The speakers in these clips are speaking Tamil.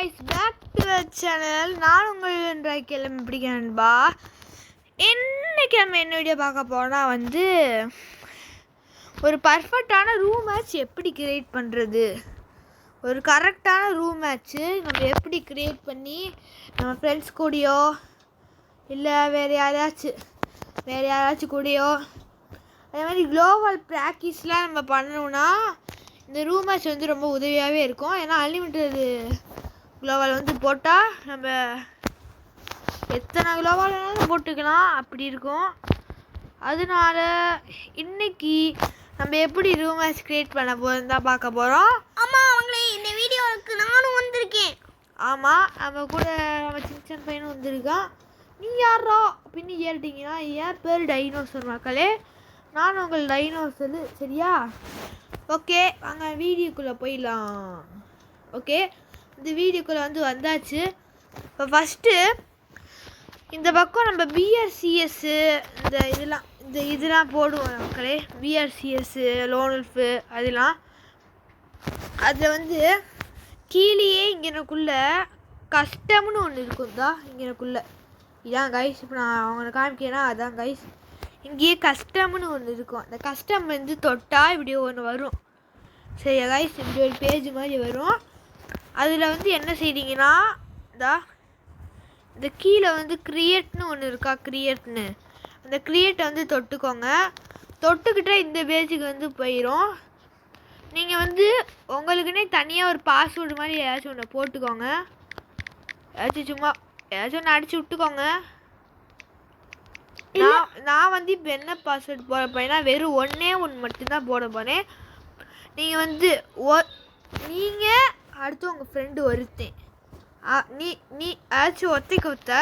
guys, back to the channel. நான் உங்கள் கிளம்பி பிடிக்கிறேன்பா. இன்னைக்கு நம்ம என்ன வீடியோ பார்க்க போனால் வந்து ஒரு பர்ஃபெக்டான ரூம் மேட்ச் எப்படி கிரியேட் பண்ணுறது, ஒரு கரெக்டான ரூம் மேட்ச்சு நம்ம எப்படி கிரியேட் பண்ணி நம்ம ஃப்ரெண்ட்ஸ் கூடயோ இல்லை வேறு யாராச்சும் கூடயோ அதே மாதிரி குளோபல் ப்ராக்டிஸ்லாம் நம்ம பண்ணணும்னா இந்த ரூம் மேட்ச் வந்து ரொம்ப உதவியாகவே இருக்கும். ஏன்னா அன்லிமிட்டடு குளோபல் வந்து போட்டால் நம்ம எத்தனை குளோபல் வேணாலும் போட்டுக்கலாம், அப்படி இருக்கும். அதனால இன்னைக்கு நம்ம எப்படி ரூம் மேட்ச் க்ரியேட் பண்ண போகிறோம் தான் பார்க்க போகிறோம். ஆமாம் அவங்களே, இந்த வீடியோவுக்கு நானும் வந்திருக்கேன். ஆமாம், நம்ம கூட நம்ம சின்ன பையனும் வந்திருக்கான். நீ யாரோ அப்படின்னு கேட்டிங்கன்னா என் பேர் டைனோசர் மக்களே. நான் உங்கள் டைனோசர், சரியா? ஓகே, வாங்க வீடியோக்குள்ளே போயிடலாம். ஓகே, இந்த வீடியோக்குள்ளே வந்தாச்சு. இப்போ ஃபஸ்ட்டு இந்த பக்கம் நம்ம பிஆர்சிஎஸ்ஸு இதெல்லாம் போடுவோம் மக்களே. பிஆர்சிஎஸ்ஸு, லோனல்ஃபு அதெல்லாம் அதில் வந்து கீழேயே இங்கனக்குள்ளே கஸ்டம்னு ஒன்று இருக்கும் தான். இங்கனக்குள்ளே இதான் கைஸ், இப்போ நான் அவங்களை காமிக்கிறேன்னா அதான் கைஸ். இங்கேயே கஸ்டம்னு ஒன்று இருக்கும். அந்த கஸ்டம் வந்து தொட்டால் இப்படி ஒன்று வரும், சரியா கைஸ்? இப்படி ஒரு பேஜ் மாதிரி வரும். அதில் வந்து என்ன செய்றீங்கன்னா இந்த கீழே வந்து க்ரியேட்னு ஒன்று இருக்கா, க்ரியேட்னு அந்த க்ரியேட்டை வந்து தொட்டுக்கோங்க. தொட்டுக்கிட்டே இந்த பேஜுக்கு வந்து போயிடும். நீங்கள் வந்து உங்களுக்குன்னே தனியாக ஒரு பாஸ்வேர்டு மாதிரி ஏதாச்சும் ஒன்று போட்டுக்கோங்க. ஏதாச்சும் ஒன்று அடித்து விட்டுக்கோங்க. நான் வந்து இப்போ என்ன பாஸ்வேர்டு போட போறேன்னா வெறும் ஒன்று மட்டும்தான் போட போகிறேன். நீங்கள் வந்து நீங்கள் அடுத்து உங்கள் ஃப்ரெண்டு ஒருத்தன் நீ ஏதாச்சும் ஒத்த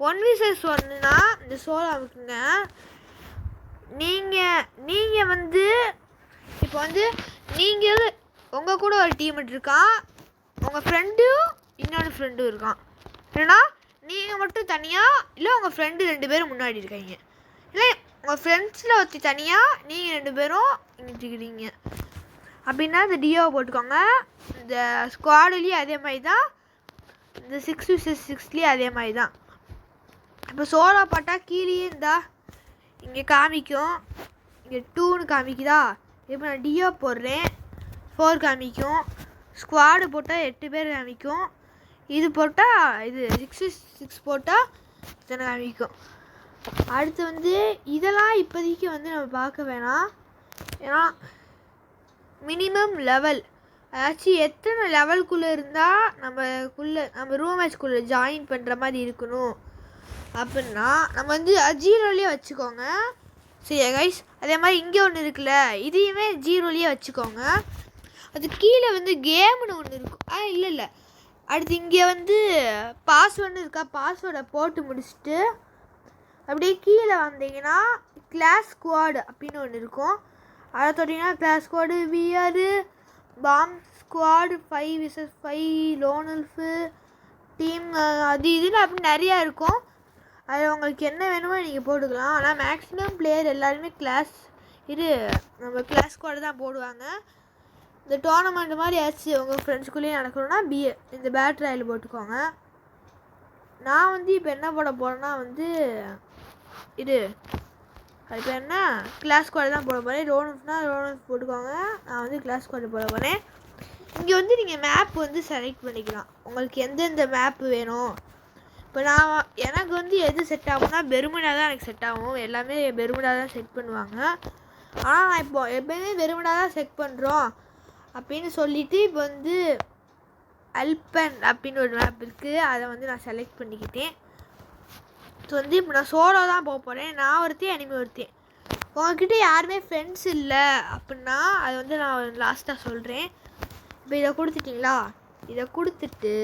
1v1னா இந்த சோலோ இருக்குங்க. நீங்கள் வந்து இப்போ வந்து நீங்கள் உங்கள் கூட ஒரு டீம்மேட் இருக்கான், உங்கள் ஃப்ரெண்டும் இன்னொரு ஃப்ரெண்டும் இருக்கான். இல்லைனா நீங்கள் மட்டும் தனியாக, இல்லை உங்கள் ஃப்ரெண்டு 2 பேரும் முன்னாடி இருக்காங்க, இல்லை உங்கள் ஃப்ரெண்ட்ஸில் ஒருத்தி தனியாக நீங்கள் 2 பேரும் இங்கே இருக்கிறீங்க அப்படின்னா இந்த டியோவை போட்டுக்கோங்க. இந்த ஸ்குவாடுலேயும் அதே மாதிரி தான், இந்த 6v6லேயும் அதே மாதிரி தான். இப்போ சோலோ பாட்டா கீழே இருந்தா இங்கே காமிக்கும், இங்கே 2ன்னு காமிக்குதா. இப்போ நான் டியோ போடுறேன், 4 காமிக்கும். ஸ்குவாடு போட்டால் 8 பேர் காமிக்கும். இது போட்டால் இது 6v6 போட்டால் இத்தனை காமிக்கும். அடுத்து வந்து இதெல்லாம் இப்போதைக்கு வந்து நம்ம பார்க்க வேணாம். ஏன்னா மினிமம் லெவல், அதாச்சும் எத்தனை லெவலுக்குள்ளே இருந்தால் நம்ம ரூம் மேட்ச்குள்ளே ஜாயின் பண்ணுற மாதிரி இருக்கணும் அப்படின்னா நம்ம வந்து 0லேயே வச்சுக்கோங்க, சரியா கைஸ்? அதே மாதிரி இங்கே ஒன்று இருக்குல்ல, இதையுமே 0லேயே வச்சுக்கோங்க. அது கீழே வந்து கேம்னு ஒன்று இருக்கும். இல்லை அடுத்து இங்கே வந்து பாஸ்வேர்டு இருக்கா, பாஸ்வேர்டை போட்டு முடிச்சுட்டு அப்படியே கீழே வந்தீங்கன்னா கிளாஸ் ஸ்குவாடு அப்படின்னு ஒன்று இருக்கும். அதை தொட்டிங்கன்னா clash squad, VR, bomb squad, 5v5, lone wolf, team, அது இதுன்னு அப்படி நிறையா இருக்கும். அதில் உங்களுக்கு என்ன வேணுமோ நீங்கள் போட்டுக்கலாம். ஆனால் மேக்ஸிமம் பிளேயர் எல்லாருமே நம்ம கிளாஸ் ஸ்குவாடு தான் போடுவாங்க. இந்த டோர்னமெண்ட் மாதிரி ஆச்சு உங்கள் ஃப்ரெண்ட்ஸ்குள்ளேயே நடக்கணும்னா இந்த பேட் ராயல் போட்டுக்கோங்க. நான் வந்து இப்போ என்ன போட போகிறேன்னா வந்து அது இப்போ என்ன கிளாஸ் ஸ்குவாடு தான் போட போகிறேன். லோனல்ஃப் போட்டுக்கோங்க. நான் வந்து கிளாஸ் ஸ்குவாடு போட போகிறேன். இங்கே வந்து நீங்கள் மேப் வந்து செலக்ட் பண்ணிக்கலாம், உங்களுக்கு எந்தெந்த மேப்பு வேணும். இப்போ எனக்கு வந்து எது செட் ஆகும்னா பெர்முடா தான் எனக்கு செட் ஆகும். எல்லாமே பெர்முடா தான் செட் பண்ணுவாங்க. ஆனால் நான் இப்போ எப்போயுமே பெர்முடா தான் செட் பண்ணுறோம் அப்படின்னு சொல்லிவிட்டு இப்போ வந்து அல்பன் அப்படின்னு ஒரு மேப் இருக்குது, அதை வந்து நான் செலக்ட் பண்ணிக்கிட்டேன். ஸோ வந்து இப்போ நான் சோலோ தான் போக போகிறேன். நான் ஒருத்தேன், அனிமே ஒருத்தேன். உங்ககிட்ட யாருமே ஃப்ரெண்ட்ஸ் இல்லை அப்படின்னா அதை வந்து நான் லாஸ்ட்டாக சொல்கிறேன். இப்போ இதை கொடுத்துட்டிங்களா, இதை கொடுத்துட்டு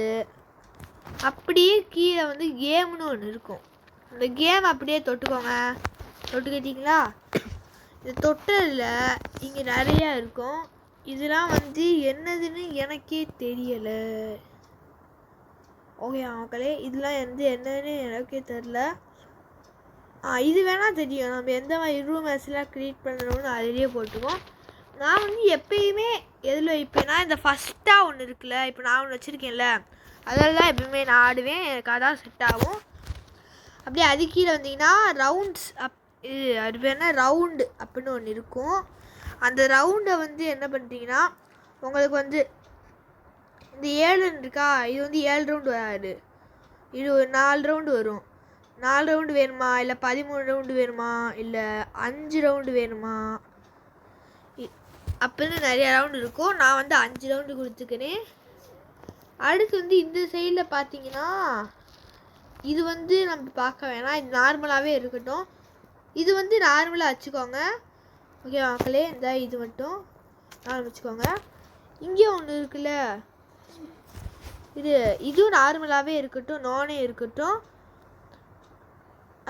அப்படியே கீழே வந்து கேம்னு ஒன்று இருக்கும். அந்த கேம் அப்படியே தொட்டுக்கோங்க. தொட்டுக்கிட்டிங்களா? இது தொட்டதில் இங்கே நிறையா இருக்கும். இதெல்லாம் வந்து என்னதுன்னு எனக்கே தெரியலை. ஓகே மக்களே, இதெல்லாம் என்னன்னு எனக்கே தெரில. இது வேணால் தெரியும், நம்ம எந்த மாதிரி ரூம் மேட்ச்லாம் க்ரியேட் பண்ணணும்னு அதிலேயே போட்டுக்கோம். நான் வந்து எப்பயுமே எதில் வைப்பேன்னா இந்த ஃபஸ்ட்டாக ஒன்று இருக்குல்ல, இப்போ நான் ஒன்று வச்சுருக்கேன்ல, அதில் தான் எப்பவுமே நான் ஆடுவேன். எனக்கு அதான் செட் ஆகும். அப்படியே அது கீழே வந்தீங்கன்னா ரவுண்ட்ஸ் இது அது பேர் என்ன ரவுண்டு அப்படின்னு ஒன்று இருக்கும். அந்த ரவுண்டை வந்து என்ன பண்ணுறீங்கன்னா உங்களுக்கு வந்து இந்த 7 இருக்கா, இது வந்து 7 ரவுண்டு வராது. இது ஒரு 4 ரவுண்டு வரும். 4 ரவுண்டு வேணுமா, இல்லை 13 ரவுண்டு வேணுமா, இல்லை 5 ரவுண்டு வேணுமா அப்படின்னு நிறைய ரவுண்டு இருக்கும். நான் வந்து 5 ரவுண்டு கொடுத்துக்கிறேன். அடுத்து வந்து இந்த சைடில் பார்த்தீங்கன்னா இது வந்து நம்ம பார்க்க வேணாம், இது நார்மலாகவே இருக்கட்டும். இது வந்து நார்மலாக வச்சுக்கோங்க. ஓகே மக்களே, இந்த இது மட்டும் நார்மல் வச்சுக்கோங்க. இங்கே ஒன்று இருக்குல்ல, இதுவும் நார்மலாகவே இருக்கட்டும், நானே இருக்கட்டும்.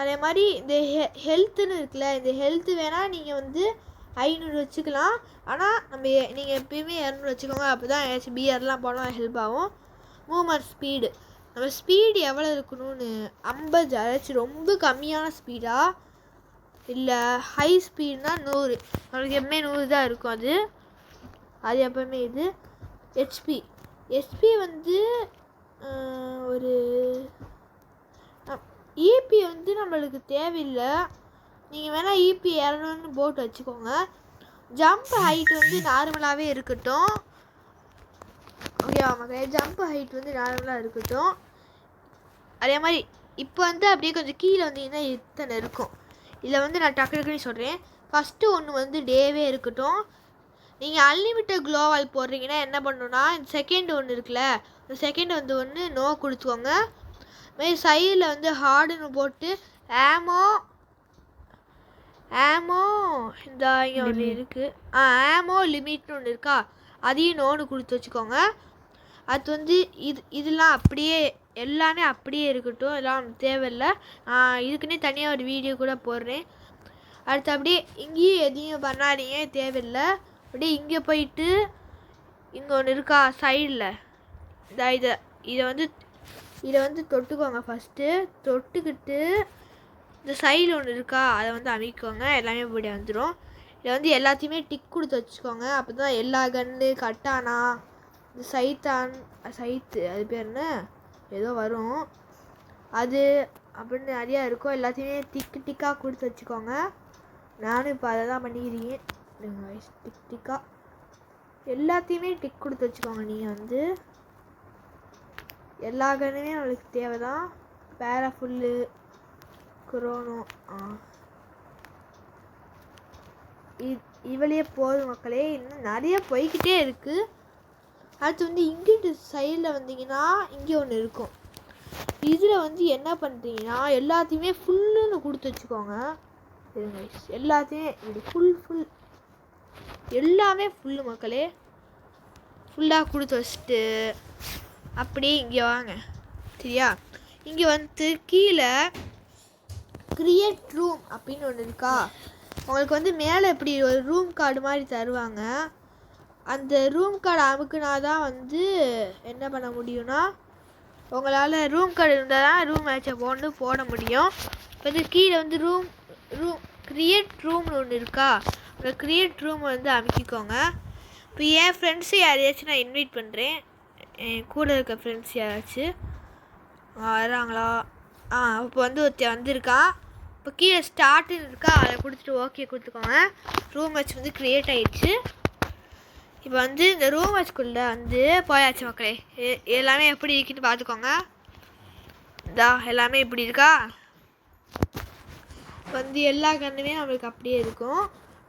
அதே மாதிரி இந்த ஹெல்த்துன்னு இருக்குல்ல, இந்த ஹெல்த்து வேணால் நீங்கள் வந்து 500 வச்சுக்கலாம். ஆனால் நீங்கள் எப்பயுமே 200 வச்சுக்கோங்க. அப்போ தான் ஏதாச்சும் பியர்லாம் போனால் ஹெல்ப் ஆகும். மூவ்மெண்ட் ஸ்பீடு, நம்ம ஸ்பீடு எவ்வளோ இருக்கணும்னு 50, அதாச்சும் ரொம்ப கம்மியான ஸ்பீடா இல்லை ஹை ஸ்பீட்னா 100. நம்மளுக்கு எப்பவுமே 100 தான் இருக்கும். அது எப்பவுமே இது ஹெச்பி வந்து ஒரு இபி வந்து நம்மளுக்கு தேவையில்லை. நீங்கள் வேணால் இபி 200ன்னு போட்டு வச்சுக்கோங்க. ஜம்ப் ஹைட் வந்து நார்மலாகவே இருக்கட்டும். ஓகே ஆமாங்க, ஜம்ப் ஹைட் வந்து நார்மலாக இருக்கட்டும். அதே மாதிரி இப்போ வந்து அப்படியே கொஞ்சம் கீழே வந்தீங்கன்னா இத்தனை இருக்கும். இதில் வந்து நான் டக்குன்னு சொல்கிறேன். ஃபஸ்ட்டு ஒன்று வந்து டேவே இருக்கட்டும். நீங்கள் அன்லிமிட்டட் க்ளோவால் போடுறீங்கன்னா என்ன பண்ணணுன்னா, இந்த செகண்ட் ஒன்று இருக்குல்ல, இந்த செகண்ட் வந்து ஒன்று நோ கொடுத்துக்கோங்க. இதுமாதிரி சைடில் வந்து ஹார்டுன்னு போட்டு ஆமோ இந்த இங்கே ஒன்று இருக்குது, ஆமோ லிமிட்னு ஒன்று இருக்கா, அதையும் நோன்னு கொடுத்து வச்சுக்கோங்க. அது வந்து இதெல்லாம் அப்படியே எல்லாமே அப்படியே இருக்கட்டும், எல்லாம் தேவையில்லை. இதுக்குன்னே தனியாக ஒரு வீடியோ கூட போடுறேன். அடுத்து அப்படியே இங்கேயும் எதையும் பண்ணாதீங்க, தேவையில்லை. அப்படியே இங்கே போயிட்டு இங்கே ஒன்று இருக்கா சைடில், இதை வந்து தொட்டுக்கோங்க. ஃபஸ்ட்டு தொட்டுக்கிட்டு இந்த சைடில் ஒன்று இருக்கா, அதை வந்து அமைக்கோங்க. எல்லாமே இப்படி வந்துடும். இதை வந்து எல்லாத்தையுமே டிக் கொடுத்து வச்சுக்கோங்க. அப்போ தான் எல்லா கன்று கட்டானா இந்த சைத்து அது பேர் என்ன ஏதோ வரும், அது அப்படின்னு நிறையா இருக்கும். எல்லாத்தையுமே டிக்காக கொடுத்து வச்சுக்கோங்க. நானும் இப்போ அதை தான் பண்ணிக்கிறீங்க. டிக்காக எல்லாத்தையுமே டிக் கொடுத்து வச்சுக்கோங்க. நீங்கள் வந்து எல்லா கண்ணுமே நம்மளுக்கு தேவை தான். பேராஃபுல்லு குரோனோ இவளையே போதும் மக்களே. இன்னும் நிறைய போய்கிட்டே இருக்குது. அடுத்து வந்து இங்கிட்டு சைடில் வந்தீங்கன்னா இங்கே ஒன்று இருக்கும். இதில் வந்து என்ன பண்ணுறீங்கன்னா எல்லாத்தையுமே ஃபுல்லுன்னு கொடுத்து வச்சுக்கோங்க. எல்லாத்தையுமே இப்படி ஃபுல் எல்லாமே ஃபுல்லு மக்களே. ஃபுல்லாக கொடுத்து வச்சுட்டு அப்படியே இங்கே வாங்க, சரியா? இங்கே வந்து கீழே கிரியேட் ரூம் அப்படின்னு ஒன்று இருக்கா. உங்களுக்கு வந்து மேலே இப்படி ஒரு ரூம் கார்டு மாதிரி தருவாங்க. அந்த ரூம் கார்டு அமுக்குனா தான் வந்து என்ன பண்ண முடியும்னா, உங்களால் ரூம் கார்டு இருந்தால் தான் ரூம் மேட்சை போட முடியும். இப்போ வந்து கீழே வந்து ரூம் கிரியேட் ரூம்னு ஒன்று இருக்கா, அந்த கிரியேட் ரூம் வந்து அமைக்கிக்கோங்க. இப்போ என் ஃப்ரெண்ட்ஸு யாரையாச்சும் நான் இன்வைட் பண்ணுறேன். என் கூட இருக்க ஃப்ரெண்ட்ஸ் யாராச்சும் வராங்களா? இப்போ வந்து ஒருத்தர் வந்திருக்கான். இப்போ கீழே ஸ்டார்ட்டுன்னு இருக்கா, அதை கொடுத்துட்டு ஓகே கொடுத்துக்கோங்க. ரூம் மேட்ச் வந்து க்ரியேட் ஆகிடுச்சு. இப்போ வந்து இந்த ரூம் மேட்ச்குள்ளே வந்து போயாச்சு மக்களே. எல்லாமே எப்படி இருக்குன்னு பார்த்துக்கோங்க. எல்லாமே இப்படி இருக்கா. வந்து எல்லா கண்ணுமே நம்மளுக்கு அப்படியே இருக்கும்.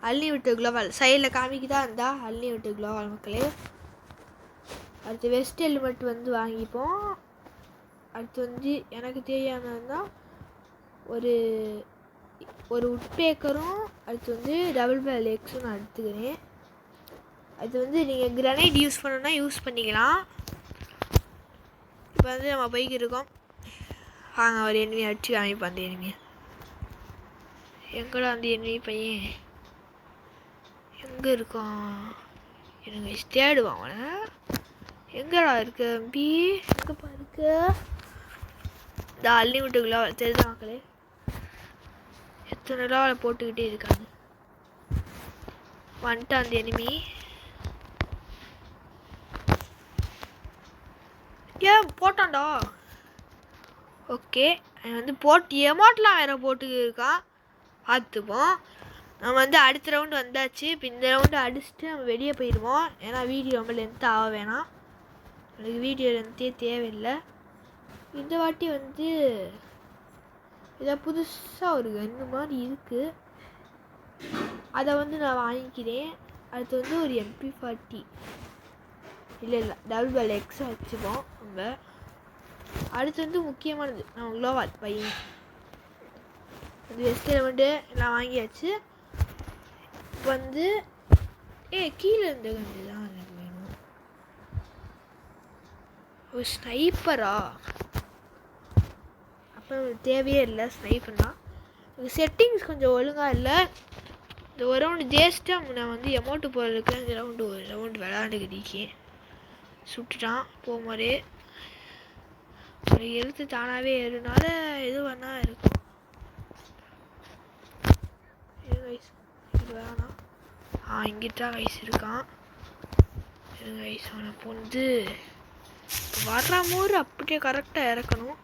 அன்லிமிட்டட் க்ளோவால் சைடில் காமிக்குதா இருந்தால் அன்லிமிட்டட் க்ளோவால் மக்களே. அடுத்து வெஸ்ட் ஹெல்மெட் வந்து வாங்கிப்போம். அடுத்து வந்து எனக்கு தேவையானதுதான் ஒரு உட்பேக்கரும், அடுத்து வந்து டபுள் பேல் எக்ஸும் நான் எடுத்துக்கிறேன். அது வந்து நீங்கள் கிரனைட் யூஸ் பண்ணணுன்னா யூஸ் பண்ணிக்கலாம். இப்போ வந்து நம்ம பைக் இருக்கோம். வாங்க ஒரு எனிமி அடிச்சு காமிப்போம். அந்த எனிமியை எங்கடா அந்த எனிமி பையன் எங்கே இருக்கான்? எனக்கு தேடுவான் அவனை. எங்கடா இருக்கு தம்பி? எங்கப்பா இருக்கு? இந்த அன்லிமிட்டுக்குள்ள தெரிஞ்ச மக்களே எத்தனை லெவலில் போட்டுக்கிட்டே இருக்காங்க. வந்துட்டு அந்த எனிமி ஏன் போட்டான்டா. ஓகே வந்து போட்டு எமௌண்ட்லாம் வேறு போட்டு இருக்கான். பார்த்துப்போம். நம்ம வந்து அடுத்த ரவுண்டு வந்தாச்சு. இப்போ இந்த ரவுண்டு அடிச்சுட்டு நம்ம வெளியே போயிடுவோம். ஏன்னா வீடியோ ரொம்ப லென்த்தாக ஆக வேணாம். எனக்கு வீடியோ லென்த்தே தேவையில்லை. இந்த வாட்டி வந்து இதை புதுசாக ஒரு கன்று மாதிரி இருக்குது. அதை வந்து நான் வாங்கிக்கிறேன். அடுத்து வந்து ஒரு MP40 இல்லை டபுள் எக்ஸாக வச்சுப்போம் நம்ம. அடுத்து வந்து முக்கியமானது நம்ம குளோவால் பையன் அது வெஸ்டில் வந்து எல்லாம் வாங்கியாச்சு. இப்போ வந்து கீழே இருந்த கண்டு தான் எனக்கு வேணும். ஒரு ஸ்னைப்பரா? அப்போ தேவையே இல்லை ஸ்னைப்பர்னா. செட்டிங்ஸ் கொஞ்சம் ஒழுங்காக இல்லை. இந்த ஒரு ரவுண்டு ஜேஸ்ட்டாக நான் வந்து எமௌண்ட்டு போகிறதுக்கு இந்த ரவுண்டு ஒரு ரவுண்டு விளையாண்டுக்கிட்டேன். சுட்டுட்டான் போகும்போதே. ஒரு எழுத்து தானாகவே ஏறுனால எது வேணா இருக்கும். இது வேணாம். இங்கிட்டா கைஸ் இருக்கான். கைஸ் அவனை வந்து வர்ற போது அப்படியே கரெக்டாக இறக்கணும்.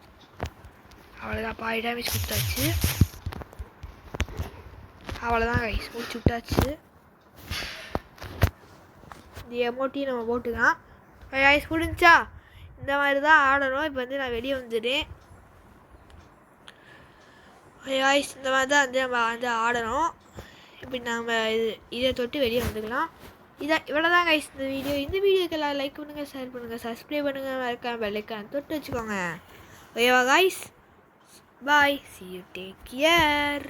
அவ்வளோதான். பாதி டேமேஜ் கொடுத்தாச்சு. அவ்வளோதான் கைஸ் முடிச்சு விட்டாச்சு. இந்த எமௌண்ட்டையும் நம்ம போட்டுக்கலாம். கைஸ் முடிஞ்சா இந்த மாதிரி தான் ஆடணும். இப்போ வந்து நான் வெளியே வந்துடுறேன். கைஸ் இந்த மாதிரி தான் வந்து நம்ம வந்து ஆடணும். இப்படி நம்ம இதை தொட்டு வெளியே வந்துக்கலாம். இவ்வளோ தான் கைஸ் இந்த வீடியோ. இந்த வீடியோக்கு எல்லாம் லைக் பண்ணுங்கள், ஷேர் பண்ணுங்கள், சப்ஸ்கிரைப் பண்ணுங்கள், மறக்காம பெல் ஐகான் தொட்டு வச்சுக்கோங்க. ஓகேவா guys? Bye, see you, take care.